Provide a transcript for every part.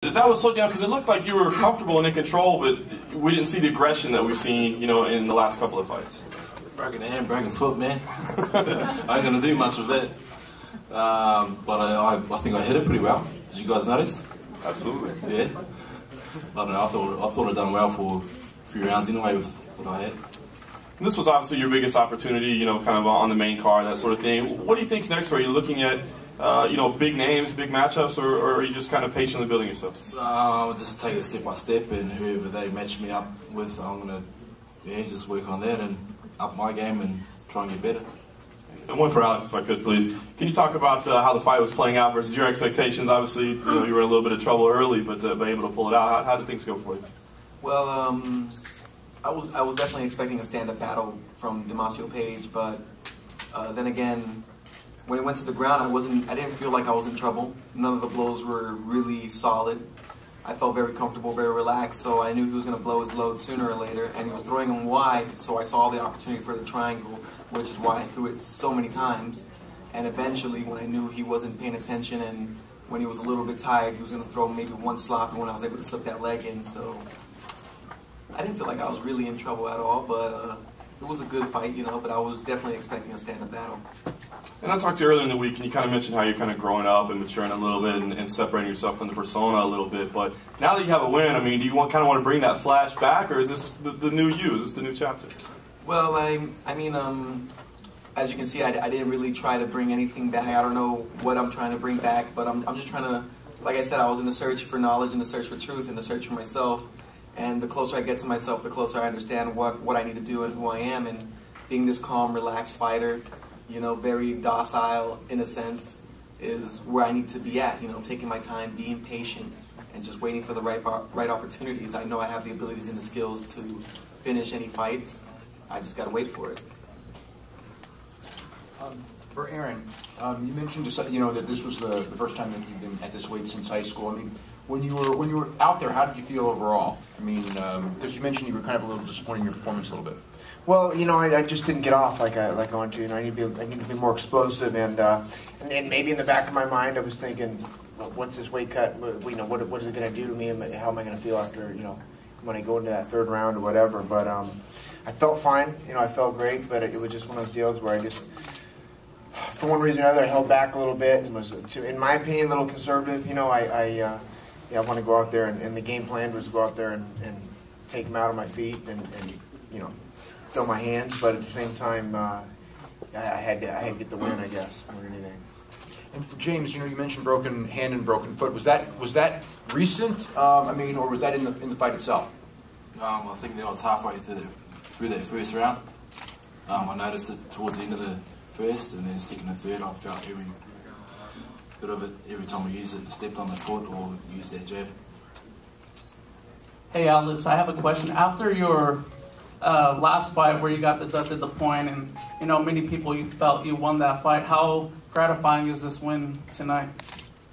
Is that what slowed down? Because it looked like you were comfortable and in control, but we didn't see the aggression that we've seen, you know, in the last couple of fights. Breaking hand, breaking foot, man. I ain't gonna do much of that. But I think I hit it pretty well. Did you guys notice? Absolutely. Yeah. I don't know. I thought I'd done well for a few rounds anyway with what I had. And this was obviously your biggest opportunity, you know, kind of on the main card, that sort of thing. What do you think's next? Are you looking at, you know, big names, big matchups, or are you just kind of patiently building yourself? I'll just take it step by step, and whoever they match me up with, I'm gonna, just work on that and up my game and try and get better. And one for Alex, if I could, please. Can you talk about how the fight was playing out versus your expectations? Obviously, you know, you were in a little bit of trouble early, but able to pull it out. How did things go for you? Well, I was definitely expecting a stand-up battle from Damacio Page, but then again, when it went to the ground, I didn't feel like I was in trouble. None of the blows were really solid. I felt very comfortable, very relaxed, so I knew he was going to blow his load sooner or later, and he was throwing them wide, so I saw the opportunity for the triangle, which is why I threw it so many times. And eventually, when I knew he wasn't paying attention and when he was a little bit tired, he was going to throw maybe one sloppy when I was able to slip that leg in, so I didn't feel like I was really in trouble at all, but it was a good fight, you know, but I was definitely expecting a stand-up battle. And I talked to you earlier in the week, and you kind of mentioned how you're kind of growing up and maturing a little bit and separating yourself from the persona a little bit. But now that you have a win, I mean, do you kind of want to bring that flash back, or is this the new you? Is this the new chapter? Well, I mean, as you can see, I didn't really try to bring anything back. I don't know what I'm trying to bring back, but I'm just trying to, like I said, I was in the search for knowledge, in the search for truth, in the search for myself. And the closer I get to myself, the closer I understand what I need to do and who I am. And being this calm, relaxed fighter, you know, very docile in a sense, is where I need to be at. You know, taking my time, being patient, and just waiting for the right opportunities. I know I have the abilities and the skills to finish any fight. I just got to wait for it. For Aaron, you mentioned just, you know, that this was the first time that you've been at this weight since high school. I mean, when you were out there, how did you feel overall? I mean, because you mentioned you were kind of a little disappointed in your performance a little bit. Well, you know, I just didn't get off like I wanted to. You know, I need to be more explosive, and maybe in the back of my mind, I was thinking, well, what's this weight cut? You know, what is it going to do to me? How am I going to feel after, you know, when I go into that third round or whatever? But I felt fine. You know, I felt great, but it was just one of those deals where I just, for one reason or another, I held back a little bit and was, in my opinion, a little conservative. You know, I want to go out there, and the game plan was to go out there and take him out of my feet and you know, throw my hands, but at the same time, I had to get the win, I guess, more than anything. And for James, you know, you mentioned broken hand and broken foot. Was that recent? I mean, or was that in the fight itself? I think that was halfway through that first round. I noticed it towards the end of the first, and then second and third, I felt every bit of it every time I used it, stepped on the foot or used that jab. Hey Alex, I have a question. After your last fight where you got deducted the point, and you know many people you felt you won that fight, how gratifying is this win tonight?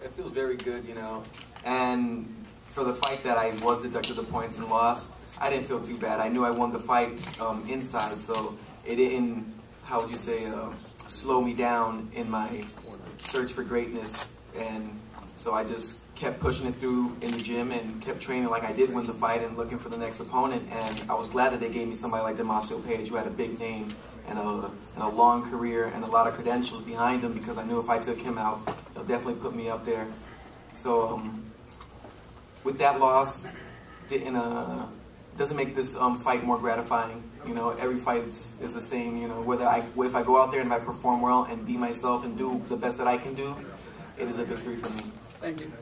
It feels very good, you know. And for the fight that I was deducted the points and lost, I didn't feel too bad. I knew I won the fight inside, so it didn't, how would you say, slow me down in my search for greatness. And so I just kept pushing it through in the gym and kept training like I did win the fight and looking for the next opponent. And I was glad that they gave me somebody like Damacio Page, who had a big name and a long career and a lot of credentials behind him, because I knew if I took him out, they'll definitely put me up there. So with that loss, doesn't make this fight more gratifying. You know, every fight is the same. You know, if I go out there and if I perform well and be myself and do the best that I can do, it is a victory for me. Thank you.